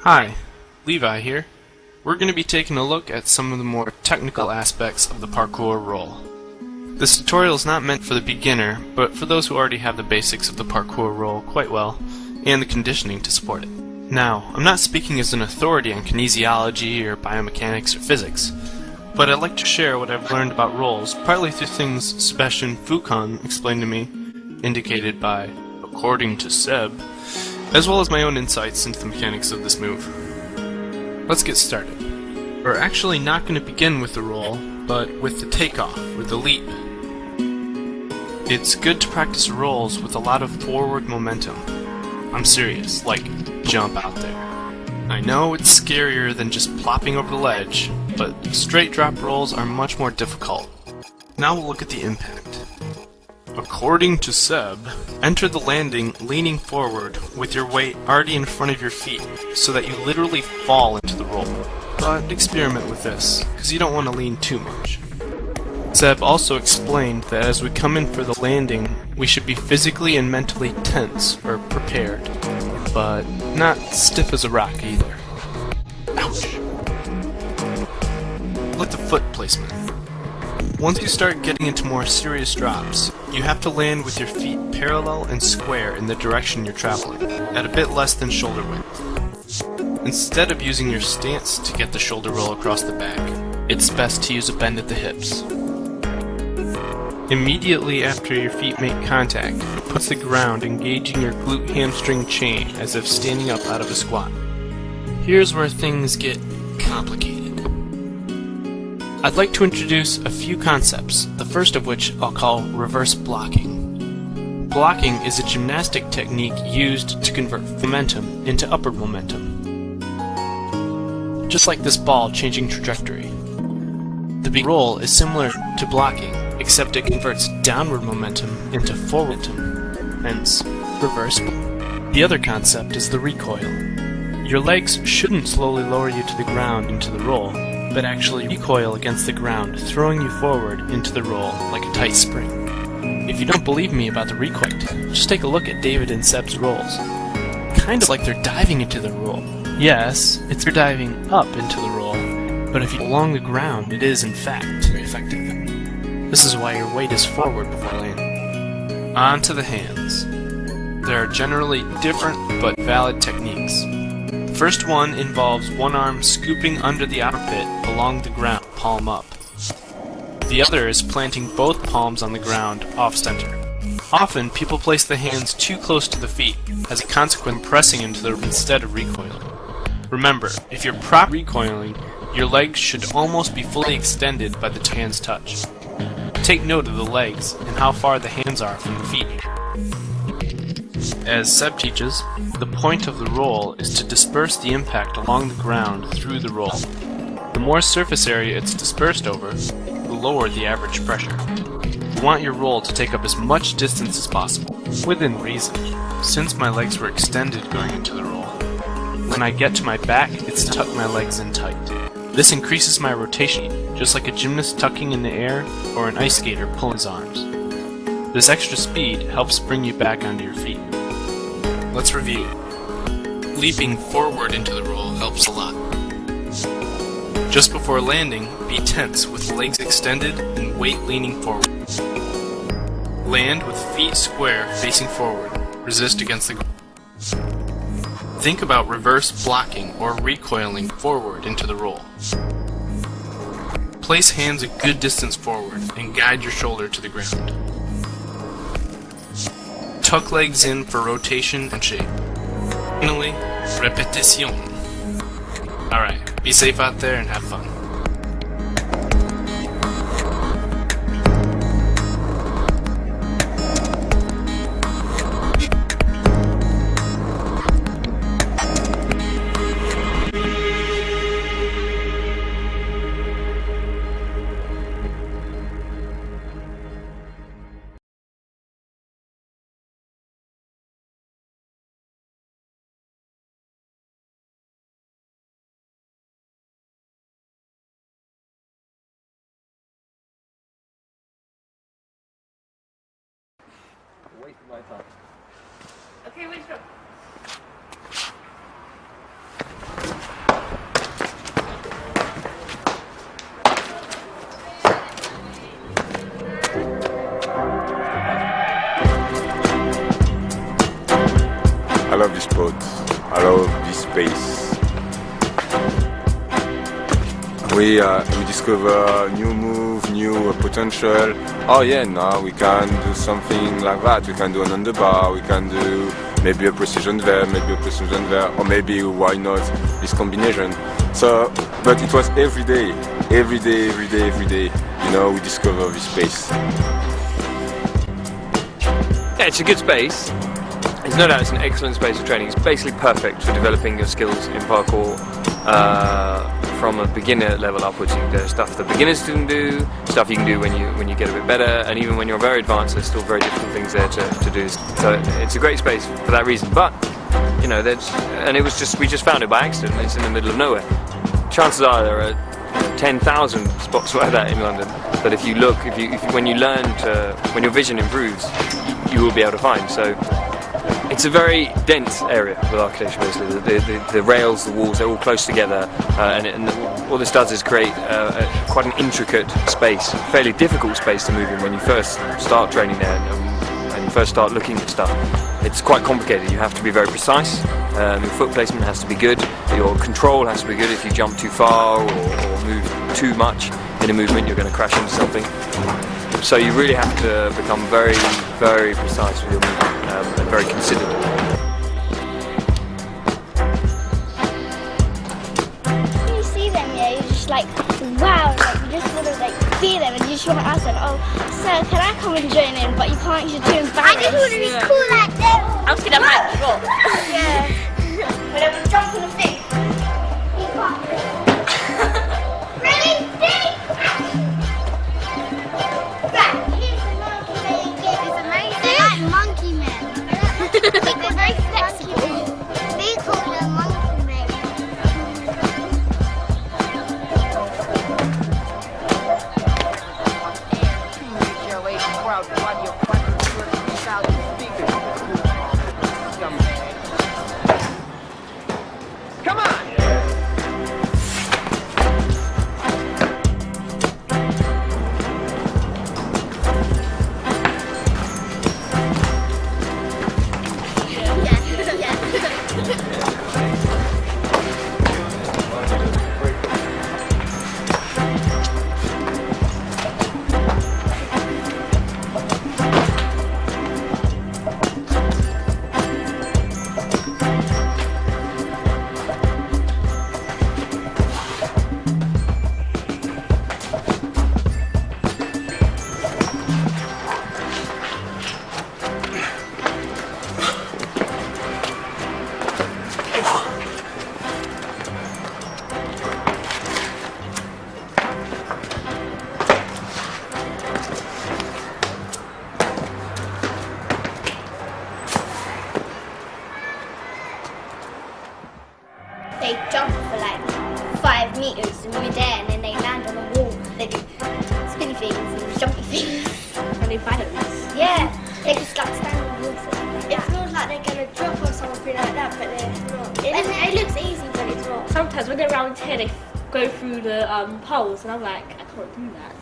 Hi, Levi here. We're going to be taking a look at some of the more technical aspects of the parkour roll. This tutorial is not meant for the beginner, but for those who already have the basics of the parkour roll quite well, and the conditioning to support it. Now, I'm not speaking as an authority on kinesiology or biomechanics or physics, but I'd like to share what I've learned about rolls, partly through things Sebastian Foucan explained to me, indicated by, according to Seb, as well as my own insights into the mechanics of this move. Let's get started. We're actually not going to begin with the roll, but with the takeoff, or the leap. It's good to practice rolls with a lot of forward momentum. I'm serious, like, jump out there. I know it's scarier than just plopping over the ledge, but straight drop rolls are much more difficult. Now we'll look at the impact. According to Seb, enter the landing leaning forward with your weight already in front of your feet so that you literally fall into the roll. But experiment with this, because you don't want to lean too much. Seb also explained that as we come in for the landing, we should be physically and mentally tense or prepared, but not stiff as a rock either. Ouch! Look at the foot placement. Once you start getting into more serious drops, you have to land with your feet parallel and square in the direction you're traveling, at a bit less than shoulder width. Instead of using your stance to get the shoulder roll across the back, it's best to use a bend at the hips. Immediately after your feet make contact, push the ground engaging your glute hamstring chain as if standing up out of a squat. Here's where things get complicated. I'd like to introduce a few concepts, the first of which I'll call reverse blocking. Blocking is a gymnastic technique used to convert momentum into upward momentum. Just like this ball changing trajectory. The big roll is similar to blocking, except it converts downward momentum into forward momentum, hence reverse. The other concept is the recoil. Your legs shouldn't slowly lower you to the ground into the roll, but actually recoil against the ground, throwing you forward into the roll like a tight spring. If you don't believe me about the recoil, just take a look at David and Seb's rolls. Kind of like they're diving into the roll. Yes, it's they're diving up into the roll, but if you along the ground, it is in fact very effective. This is why your weight is forward before landing. On to the hands. There are generally different but valid techniques. The first one involves one arm scooping under the armpit along the ground, palm up. The other is planting both palms on the ground, off-center. Often, people place the hands too close to the feet, as a consequence pressing into the instead of recoiling. Remember, if you're properly recoiling, your legs should almost be fully extended by the hands touch. Take note of the legs and how far the hands are from the feet. As Seb teaches, the point of the roll is to disperse the impact along the ground through the roll. The more surface area it's dispersed over, the lower the average pressure. You want your roll to take up as much distance as possible, within reason. Since my legs were extended going into the roll, when I get to my back, it's to tuck my legs in tight. This increases my rotation, just like a gymnast tucking in the air or an ice skater pulling his arms. This extra speed helps bring you back onto your feet. Let's review. Leaping forward into the roll helps a lot. Just before landing, be tense with legs extended and weight leaning forward. Land with feet square facing forward. Resist against the ground. Think about reverse blocking or recoiling forward into the roll. Place hands a good distance forward and guide your shoulder to the ground. Tuck legs in for rotation and shape. Finally, repetition. Alright, be safe out there and have fun. Wasted my time. Okay, wait, go. space. We discover new move, new potential. Oh yeah, now we can do something like that. We can do an underbar, we can do maybe a precision there, maybe a precision there, or maybe why not this combination. So, but it was every day, you know, we discover this space. Yeah, it's a good space. There's no doubt it's an excellent space for training. It's basically perfect for developing your skills in parkour from a beginner level upwards. There's stuff that beginners can do, stuff you can do when you get a bit better, and even when you're very advanced, there's still very difficult things there to do. So it's a great space for that reason. But you know, we just found it by accident. It's in the middle of nowhere. Chances are there are 10,000 spots like that in London. But if you look, when your vision improves, you will be able to find. So it's a very dense area with architecture, basically. The rails, the walls, they're all close together, and all this does is create quite an intricate space, fairly difficult space to move in when you first start training there and you first start looking at stuff. It's quite complicated. You have to be very precise. Your foot placement has to be good. Your control has to be good. If you jump too far or move too much in a movement, you're going to crash into something. So you really have to become very, very precise with your movement and very considered. When you see them, yeah, you're just like, wow, like, you just want to like be them, and you just want to ask them, oh, sir, can I come and join in? But you can't, you're too embarrassed. I just want to be cool like them. I was gonna have rock. Yeah. When I was jumping the thing. Ready? Monkey men. They're very flexible. They call them monkey men. Come on! They jump for like 5 meters in midair and then they land on the wall. They do spinny things and jumpy things. And they balance. Yeah, they just like stand on the wall for something like It that. feels like they're going to drop or something like that, but they're not. It looks easy, but it's not. Sometimes when they're around here, they go through the poles, and I'm like, I can't do that.